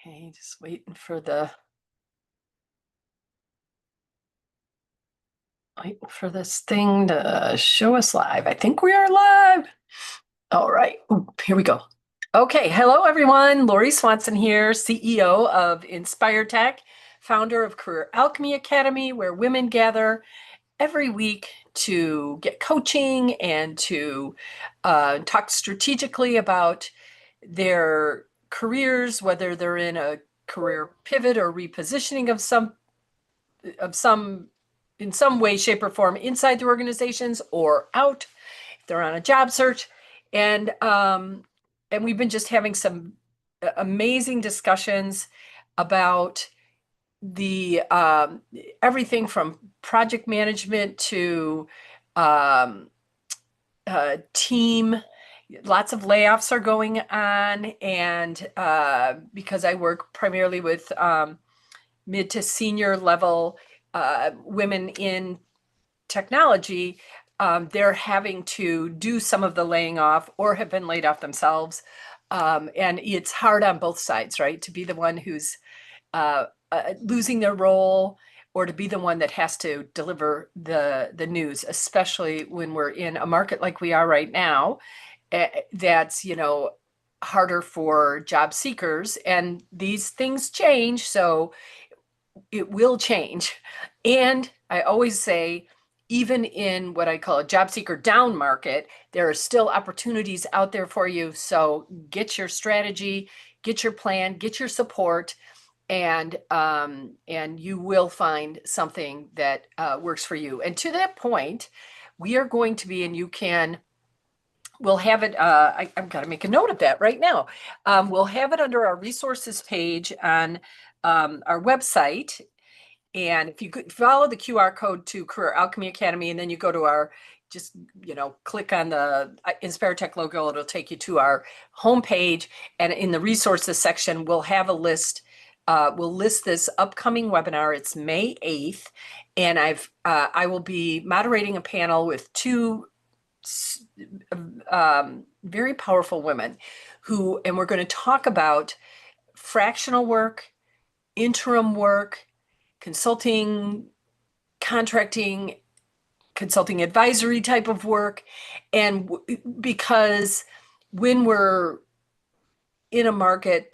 Okay, just waiting for this thing to show us live. I think we are live. All right, ooh, here we go. Okay, hello everyone. Lori Swanson here, CEO of Inspire Tech, founder of Career Alchemy Academy, where women gather every week to get coaching and to talk strategically about their careers, whether they're in a career pivot or repositioning of some in some way, shape, or form inside the organizations or out. If they're on a job search, and we've been just having some amazing discussions about the everything from project management to um, team. Lots of layoffs are going on, and because I work primarily with mid to senior level women in technology, they're having to do some of the laying off or have been laid off themselves. And it's hard on both sides, right? To be the one who's losing their role, or to be the one that has to deliver the news, especially when we're in a market like we are right now. That's, harder for job seekers, and these things change. So it will change. And I always say, even in what I call a job seeker down market, there are still opportunities out there for you. So get your strategy, get your plan, get your support, and you will find something that works for you. And to that point, we are going to be, and we'll have it. I've got to make a note of that right now. We'll have it under our resources page on our website. And if you could follow the QR code to Career Alchemy Academy, and then you go to just click on the Inspire Tech logo, it'll take you to our homepage. And in the resources section, we'll have a list. We'll list this upcoming webinar. It's May 8th, and I will be moderating a panel with two very powerful women and we're going to talk about fractional work, interim work, consulting, contracting, consulting advisory type of work. And because when we're in a market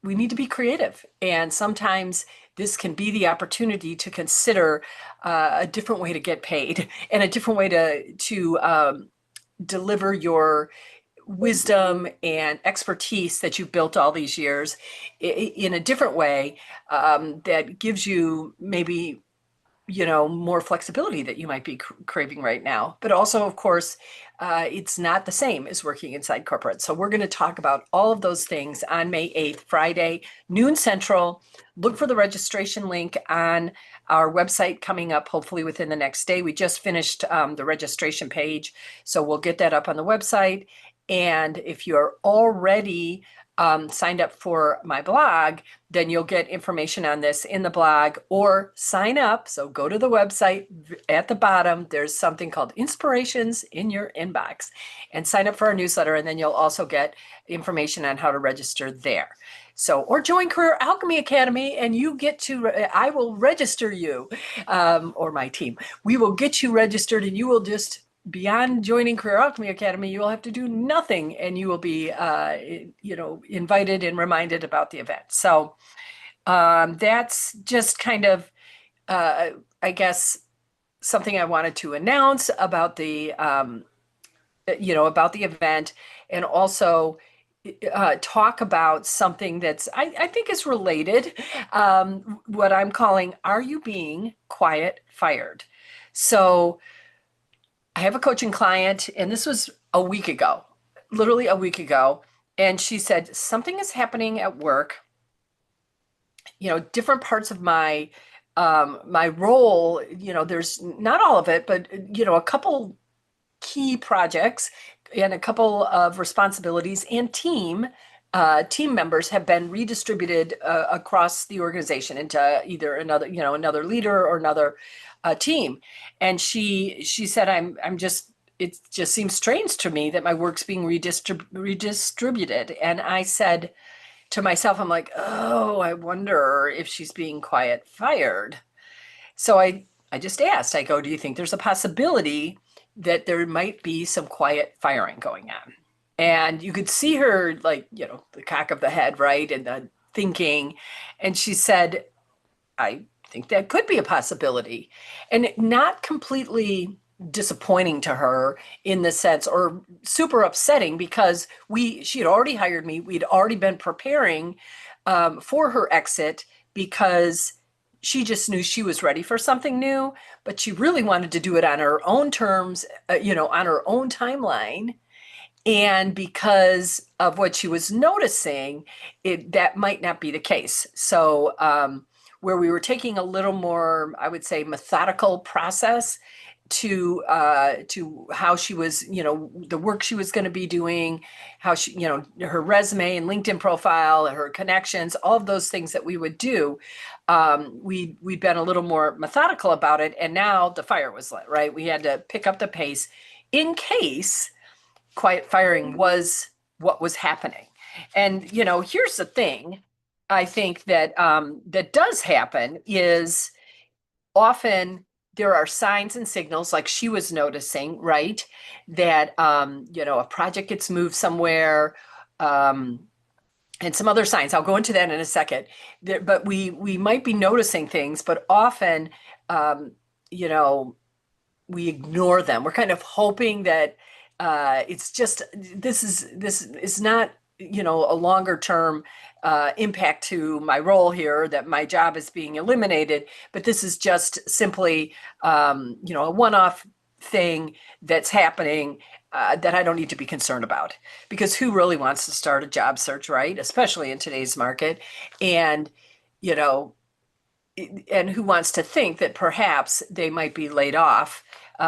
we need to be creative, and sometimes this can be the opportunity to consider a different way to get paid and a different way to deliver your wisdom and expertise that you've built all these years in a different way, that gives you maybe more flexibility that you might be craving right now. But also, of course, it's not the same as working inside corporate. So we're going to talk about all of those things on May 8th, Friday, noon Central. Look for the registration link on our website coming up, hopefully within the next day. We just finished the registration page, so we'll get that up on the website. And if you're already signed up for my blog, then you'll get information on this in the blog, or sign up. So go to the website. At the bottom, there's something called Inspirations in your inbox, and sign up for our newsletter. And then you'll also get information on how to register there. So, or join Career Alchemy Academy, and I will register you, or my team. We will get you registered, and you will just, beyond joining Career Alchemy Academy, you will have to do nothing, and you will be, invited and reminded about the event. So that's just kind of, I guess, something I wanted to announce about about the event, and also talk about something that's, I think is related, what I'm calling, are you being quiet fired? So I have a coaching client, and this was a week ago, literally a week ago. And she said, something is happening at work, different parts of my role, there's not all of it, but, a couple key projects and a couple of responsibilities, and team members have been redistributed across the organization into either another leader or another team. And she said, it just seems strange to me that my work's being redistributed. And I said to myself, I'm like, oh, I wonder if she's being quiet fired. So I just asked, I go, do you think there's a possibility that there might be some quiet firing going on? And you could see her, like, the cock of the head, right? And the thinking. And she said, I think that could be a possibility. And not completely disappointing to her in the sense, or super upsetting, because she had already hired me. We'd already been preparing for her exit, because she just knew she was ready for something new, but she really wanted to do it on her own terms, on her own timeline. And because of what she was noticing, that might not be the case. So, where we were taking a little more, I would say, methodical process to how she was, the work she was going to be doing, how she, her resume and LinkedIn profile, her connections, all of those things that we would do. We'd been a little more methodical about it, and now the fire was lit, right? We had to pick up the pace in case quiet firing was what was happening. And here's the thing, I think that that does happen is often there are signs and signals, like she was noticing, right? That a project gets moved somewhere, and some other signs. I'll go into that in a second. But we might be noticing things, but often, you know, we ignore them. We're kind of hoping that it's just this is not a longer term impact to my role here, that my job is being eliminated, but this is just simply a one-off thing that's happening, that I don't need to be concerned about, because who really wants to start a job search, right? Especially in today's market, and you know and who wants to think that perhaps they might be laid off,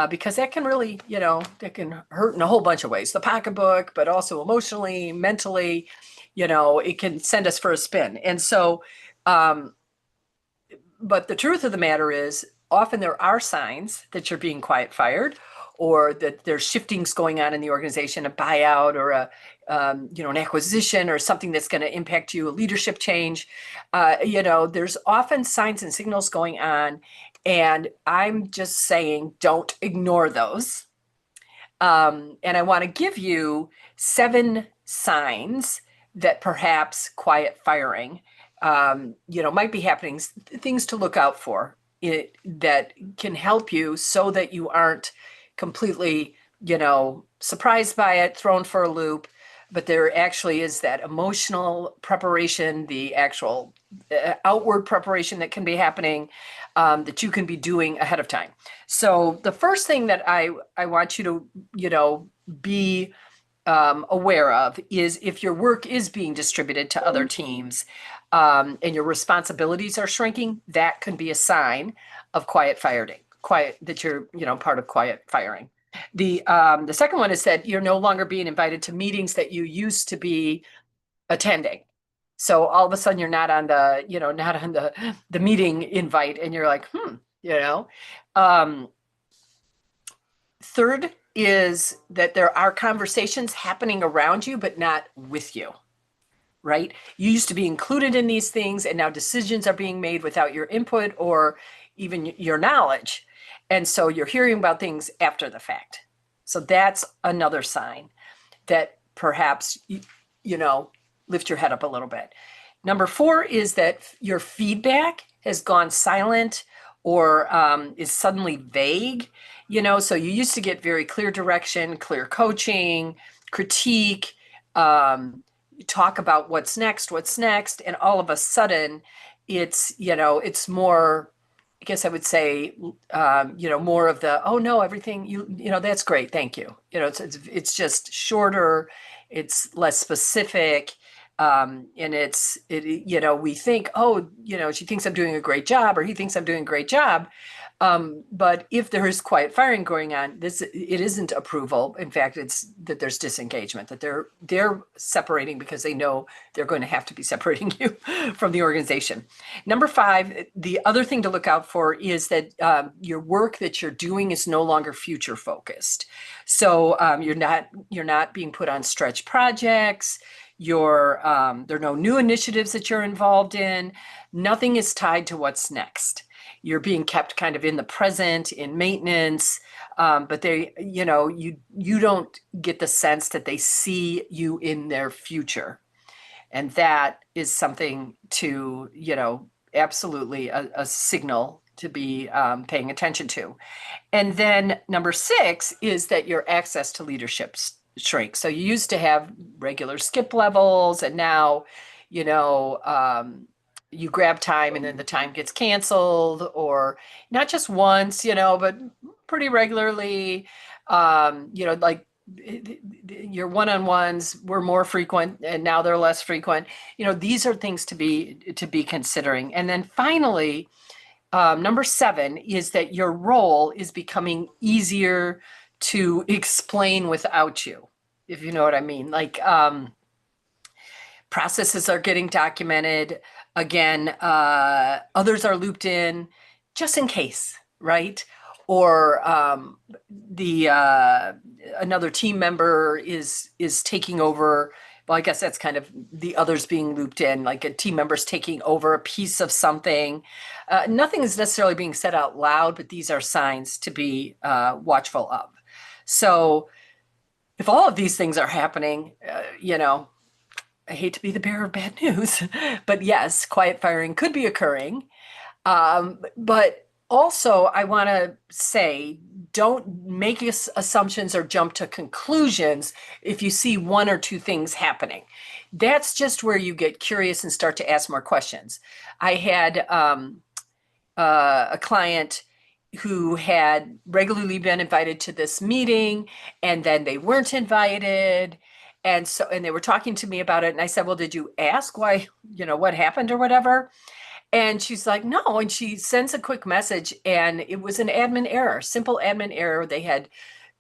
because that can really, that can hurt in a whole bunch of ways, the pocketbook, but also emotionally, mentally, it can send us for a spin. And so, but the truth of the matter is, often there are signs that you're being quiet fired, or that there's shiftings going on in the organization, a buyout, or an acquisition, or something that's going to impact you, a leadership change. There's often signs and signals going on, and I'm just saying, don't ignore those. And I want to give you 7 signs that perhaps quiet firing, might be happening, things to look out for, that can help you so that you aren't completely, surprised by it, thrown for a loop, but there actually is that emotional preparation, the actual outward preparation that can be happening, that you can be doing ahead of time. So the first thing that I want you to, be aware of is, if your work is being distributed to other teams, and your responsibilities are shrinking, that can be a sign of that you're, part of quiet firing. The second one is that you're no longer being invited to meetings that you used to be attending. So all of a sudden you're not on the meeting invite, and you're like, Third is that there are conversations happening around you, but not with you, right? You used to be included in these things, and now decisions are being made without your input or even your knowledge. And so you're hearing about things after the fact. So that's another sign that perhaps, lift your head up a little bit. Number 4 is that your feedback has gone silent, or is suddenly vague. So you used to get very clear direction, clear coaching, critique, talk about what's next, and all of a sudden it's more, I guess I would say, more of the, oh no, everything, that's great, thank you. It's just shorter, it's less specific, and we think, oh, she thinks I'm doing a great job, or he thinks I'm doing a great job, But if there is quiet firing going on, it isn't approval. In fact, it's that there's disengagement, that they're separating because they know they're going to have to be separating you from the organization. Number five, the other thing to look out for is that your work that you're doing is no longer future focused. So you're not being put on stretch projects. There are no new initiatives that you're involved in. Nothing is tied to what's next. You're being kept kind of in the present, in maintenance, but you don't get the sense that they see you in their future, and that is something to, absolutely a signal to be paying attention to. And then number six is that your access to leadership shrinks. So you used to have regular skip levels, and now, you know, you grab time and then the time gets canceled, or not just once, but pretty regularly. Like your one-on-ones were more frequent and now they're less frequent. These are things to be considering. And then finally, number seven is that your role is becoming easier to explain without you, if you know what I mean. Like, processes are getting documented. Again, others are looped in just in case, right? Or another team member is taking over. Well, I guess that's kind of the others being looped in, like a team member's taking over a piece of something. Nothing is necessarily being said out loud, but these are signs to be watchful of. So if all of these things are happening, I hate to be the bearer of bad news, but yes, quiet firing could be occurring. But also, I want to say, don't make assumptions or jump to conclusions if you see one or two things happening. That's just where you get curious and start to ask more questions. I had a client who had regularly been invited to this meeting, and then they weren't invited. And they were talking to me about it. And I said, well, did you ask why, what happened or whatever? And she's like, no. And she sends a quick message, and it was an admin error, simple admin error. They had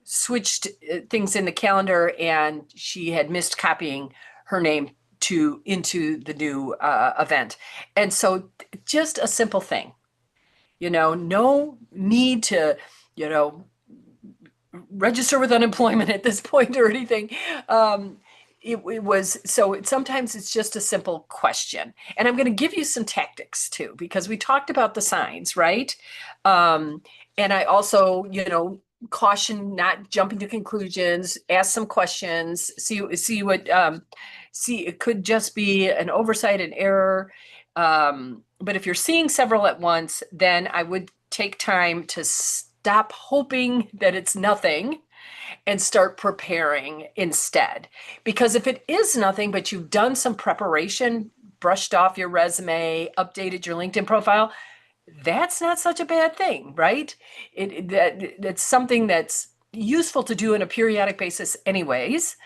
switched things in the calendar, and she had missed copying her name into the new event. And so just a simple thing, no need to, register with unemployment at this point or anything. Sometimes it's just a simple question. And I'm going to give you some tactics too, because we talked about the signs, right? And I also, caution not jumping to conclusions, ask some questions, see it could just be an oversight, an error. But if you're seeing several at once, then I would take time to stop hoping that it's nothing and start preparing instead. Because if it is nothing, but you've done some preparation, brushed off your resume, updated your LinkedIn profile, that's not such a bad thing, right? That's something that's useful to do on a periodic basis anyways.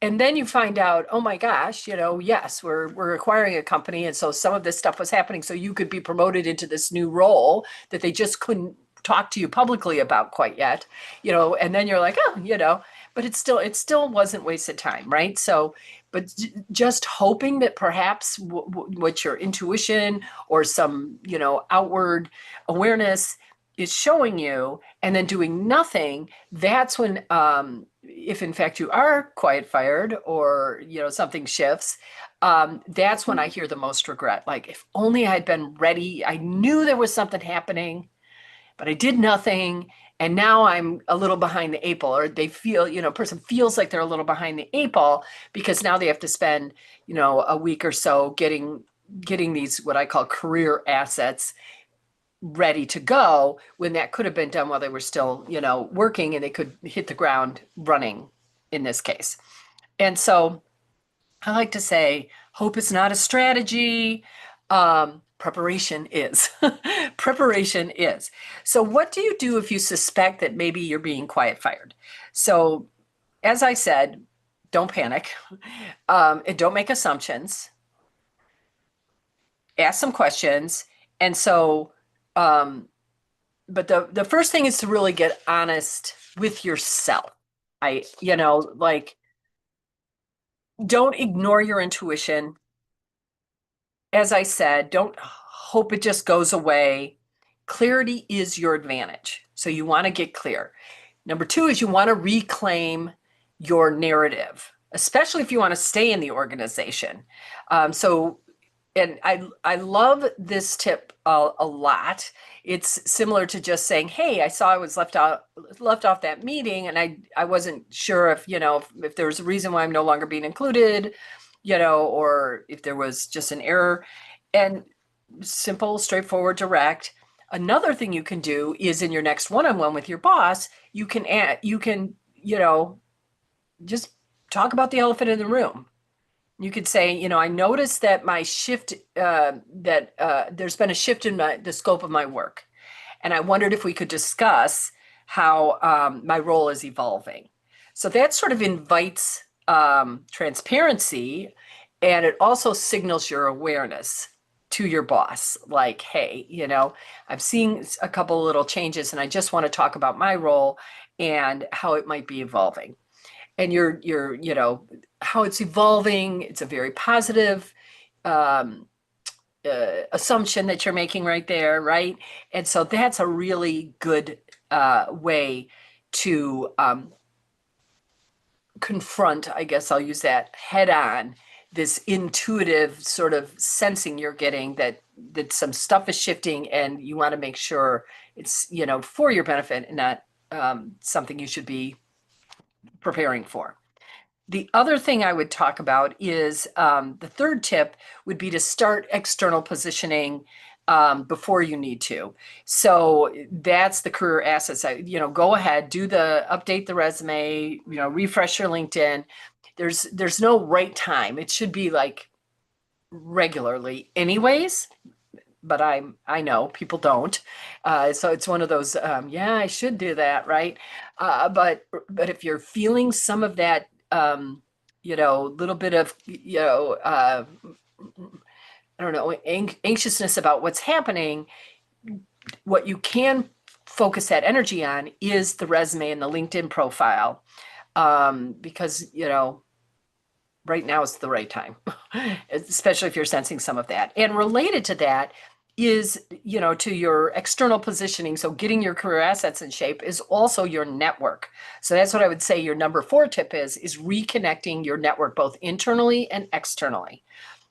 And then you find out, oh my gosh, yes, we're acquiring a company. And so some of this stuff was happening. So you could be promoted into this new role that they just couldn't talk to you publicly about quite yet, and then you're like, oh, but it still wasn't wasted time, right? So, but just hoping that perhaps what your intuition or some, outward awareness is showing you, and then doing nothing, that's when, if in fact you are quiet fired or, something shifts, that's when I hear the most regret. Like, if only I'd been ready, I knew there was something happening, but I did nothing. And now I'm a little behind the eight ball, or they feel, a person feels like they're a little behind the eight ball because now they have to spend, a week or so getting these, what I call career assets, ready to go, when that could have been done while they were still, working, and they could hit the ground running in this case. And so I like to say, hope is not a strategy. Preparation is. Preparation is. So what do you do if you suspect that maybe you're being quiet fired? So as I said, don't panic, and don't make assumptions. Ask some questions. And so, um, but the first thing is to really get honest with yourself. Like, don't ignore your intuition. As I said, don't hope it just goes away. Clarity is your advantage. So you want to get clear. Number two is you want to reclaim your narrative, especially if you want to stay in the organization. So and I love this tip a lot. It's similar to just saying, "Hey, I saw I was left off that meeting, and I wasn't sure if if there was a reason why I'm no longer being included, or if there was just an error." And simple, straightforward, direct. Another thing you can do is in your next one-on-one with your boss, you can just talk about the elephant in the room. You could say, I noticed that my shift, there's been a shift in the scope of my work. And I wondered if we could discuss how my role is evolving. So that sort of invites transparency, and it also signals your awareness to your boss. Like, hey, I'm seeing a couple of little changes, and I just want to talk about my role and how it might be evolving. And how it's evolving. It's a very positive um, assumption that you're making right there, right? And so that's a really good way to confront, I guess I'll use that, head on, this intuitive sort of sensing you're getting that some stuff is shifting, and you want to make sure it's for your benefit and not something you should be preparing for. The other thing I would talk about is the third tip would be to start external positioning before you need to. So that's the career assets. Go ahead, update the resume, refresh your LinkedIn. There's no right time. It should be like regularly anyways, but I know people don't. So it's one of those, yeah, I should do that, right? But if you're feeling some of that, little bit of, I don't know, anxiousness about what's happening, what you can focus that energy on is the resume and the LinkedIn profile, because right now is the right time, especially if you're sensing some of that. And related to that is, to your external positioning. So getting your career assets in shape is also your network. So that's what I would say your number 4 tip is reconnecting your network, both internally and externally.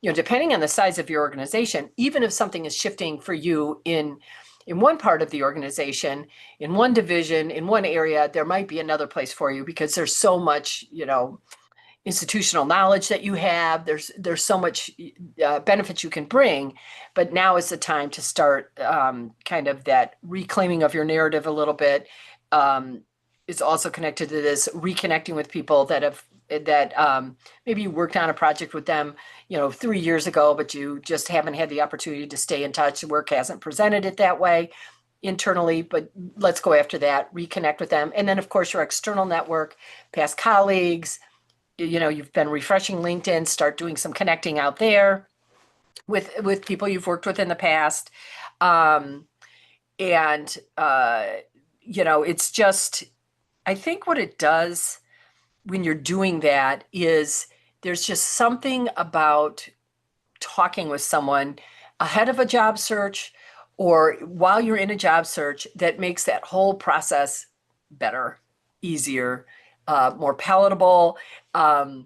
Depending on the size of your organization, even if something is shifting for you in one part of the organization, in one division, in one area, there might be another place for you because there's so much, institutional knowledge that you have. There's so much benefits you can bring, but now is the time to start kind of that reclaiming of your narrative a little bit. It's also connected to this reconnecting with people that maybe you worked on a project with them, 3 years ago, but you just haven't had the opportunity to stay in touch. Work hasn't presented it that way internally, but let's go after that, reconnect with them. And then of course your external network, past colleagues, you've been refreshing LinkedIn, start doing some connecting out there with people you've worked with in the past. It's just, I think what it does when you're doing that is there's just something about talking with someone ahead of a job search or while you're in a job search that makes that whole process better, easier, more palatable. And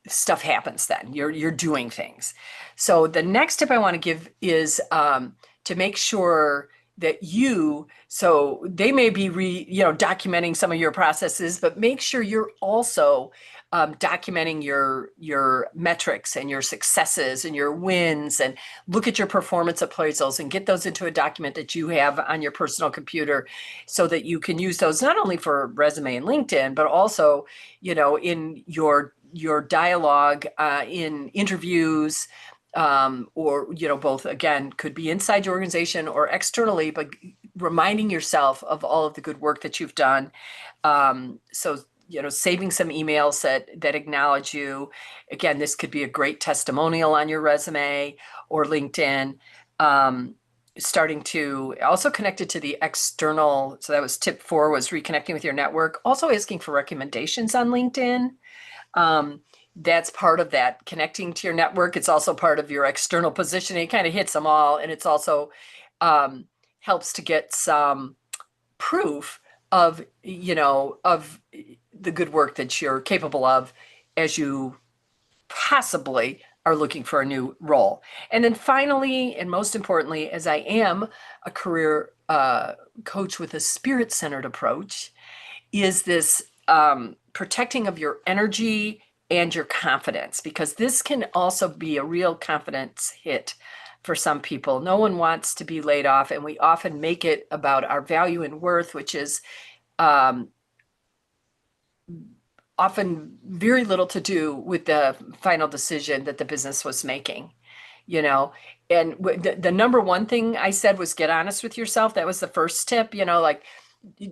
stuff happens then. You're doing things. So the next tip I want to give is to make sure that so they may be documenting some of your processes, but make sure you're also documenting your metrics and your successes and your wins, and look at your performance appraisals and get those into a document that you have on your personal computer so that you can use those not only for resume and LinkedIn, but also, in your dialogue in interviews, or both, again, could be inside your organization or externally, but reminding yourself of all of the good work that you've done. So saving some emails that acknowledge you. Again, this could be a great testimonial on your resume or LinkedIn. Starting to also connect it to the external. So that was tip 4, was reconnecting with your network. Also asking for recommendations on LinkedIn. That's part of that connecting to your network. It's also part of your external positioning. It kind of hits them all. And it's also helps to get some proof of, of the good work that you're capable of as you possibly are looking for a new role. And then finally, and most importantly, as I am a career coach with a spirit-centered approach, is this protecting of your energy and your confidence, because this can also be a real confidence hit for some people. No one wants to be laid off, and we often make it about our value and worth, which is often very little to do with the final decision that the business was making, And the number one thing I said was get honest with yourself. That was the first tip, like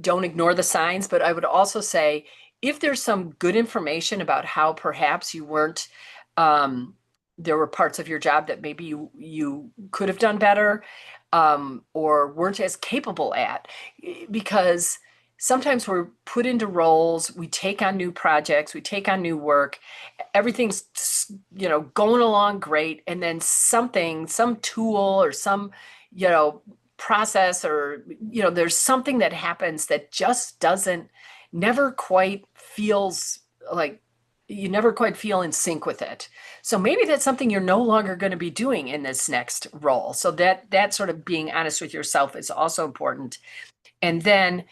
don't ignore the signs. But I would also say, if there's some good information about how perhaps you weren't, there were parts of your job that maybe you could have done better, or weren't as capable at, because sometimes we're put into roles, we take on new projects, we take on new work, everything's, going along great. And then some tool or some, process, or, there's something that happens that just never quite feels like you never quite feel in sync with it. So maybe that's something you're no longer going to be doing in this next role. So that sort of being honest with yourself is also important. And then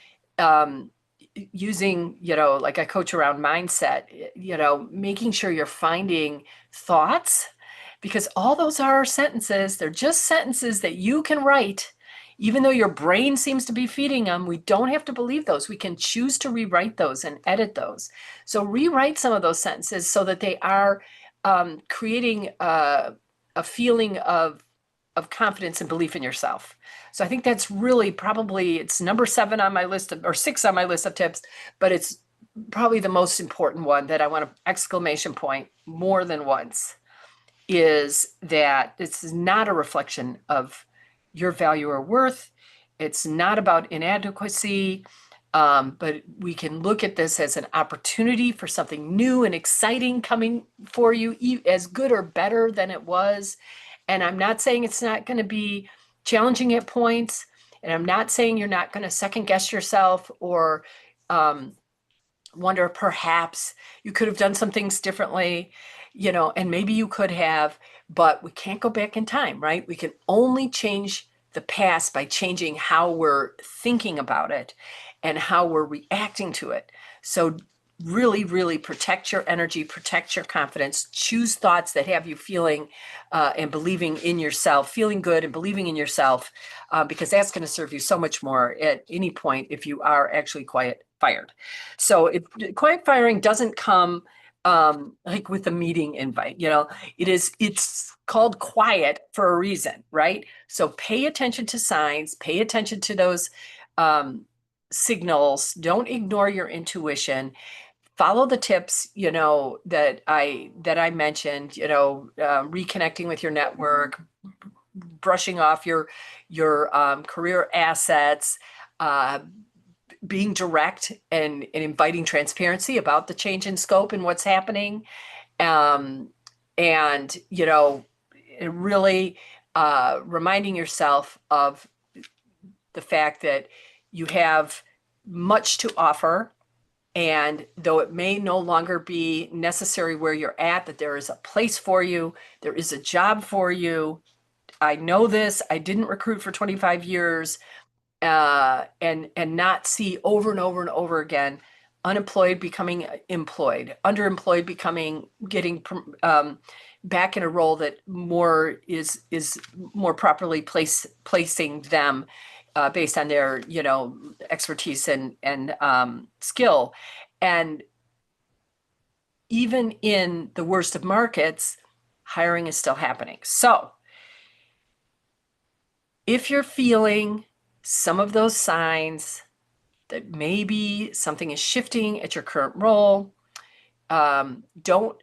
using, like I coach around mindset, making sure you're finding thoughts, because all those are sentences. They're just sentences that you can write. Even though your brain seems to be feeding them, we don't have to believe those. We can choose to rewrite those and edit those. So rewrite some of those sentences so that they are creating a feeling of confidence and belief in yourself. So I think that's really probably, it's number 7 on my list or 6 on my list of tips, but it's probably the most important one that I want to exclamation point more than once, is that it's not a reflection of your value or worth. It's not about inadequacy, but we can look at this as an opportunity for something new and exciting coming for you, as good or better than it was. And I'm not saying it's not going to be challenging at points, and I'm not saying you're not going to second guess yourself or wonder perhaps you could have done some things differently, and maybe you could have, but we can't go back in time, right? We can only change the past by changing how we're thinking about it and how we're reacting to it. So really, really protect your energy, protect your confidence, choose thoughts that have you feeling and believing in yourself, feeling good and believing in yourself, because that's going to serve you so much more at any point if you are actually quiet fired. So quiet firing doesn't come like with a meeting invite, it's called quiet for a reason, right? So pay attention to signs, pay attention to those signals. Don't ignore your intuition. Follow the tips, that I mentioned, reconnecting with your network, brushing off your career assets, being direct and inviting transparency about the change in scope and what's happening. And, really reminding yourself of the fact that you have much to offer. And though it may no longer be necessary where you're at, that there is a place for you, there is a job for you. I know this. I didn't recruit for 25 years. And not see over and over and over again, unemployed becoming employed, underemployed getting back in a role that more is more properly placing them based on their expertise and skill. And even in the worst of markets, hiring is still happening. So if you're feeling some of those signs, that maybe something is shifting at your current role. Don't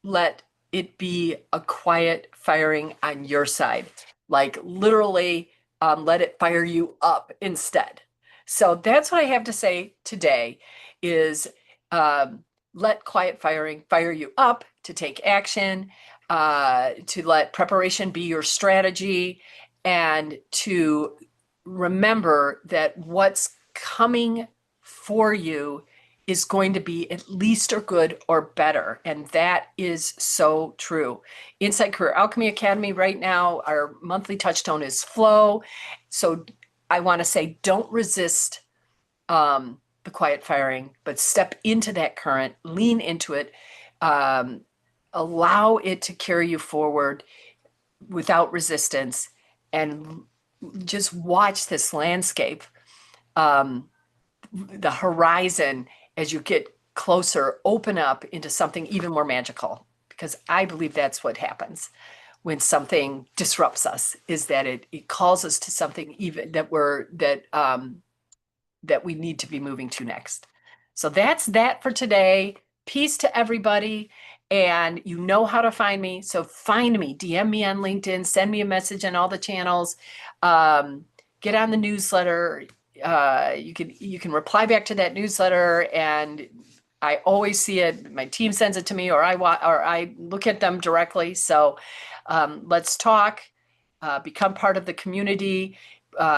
let it be a quiet firing on your side. Like literally, let it fire you up instead. So that's what I have to say today is let quiet firing fire you up to take action, to let preparation be your strategy, and to remember that what's coming for you is going to be at least or good or better. And that is so true. Inside Career Alchemy Academy right now, our monthly touchstone is flow. So I want to say don't resist the quiet firing, but step into that current, lean into it, allow it to carry you forward without resistance, and just watch this landscape, the horizon as you get closer, open up into something even more magical. Because I believe that's what happens when something disrupts us, is that it calls us to something even that we need to be moving to next. So that's that for today. Peace to everybody. And you know how to find me. So find me, DM me on LinkedIn, send me a message on all the channels, get on the newsletter. You can reply back to that newsletter, and I always see it. My team sends it to me, or I look at them directly. So let's talk, become part of the community,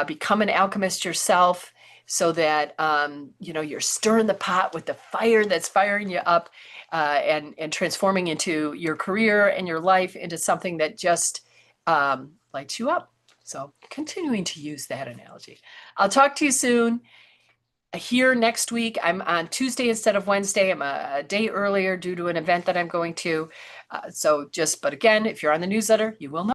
become an alchemist yourself, so that you're stirring the pot with the fire that's firing you up, and transforming into your career and your life into something that just lights you up. So continuing to use that analogy. I'll talk to you soon. Here next week, I'm on Tuesday instead of Wednesday. I'm a day earlier due to an event that I'm going to. But again, if you're on the newsletter, you will know.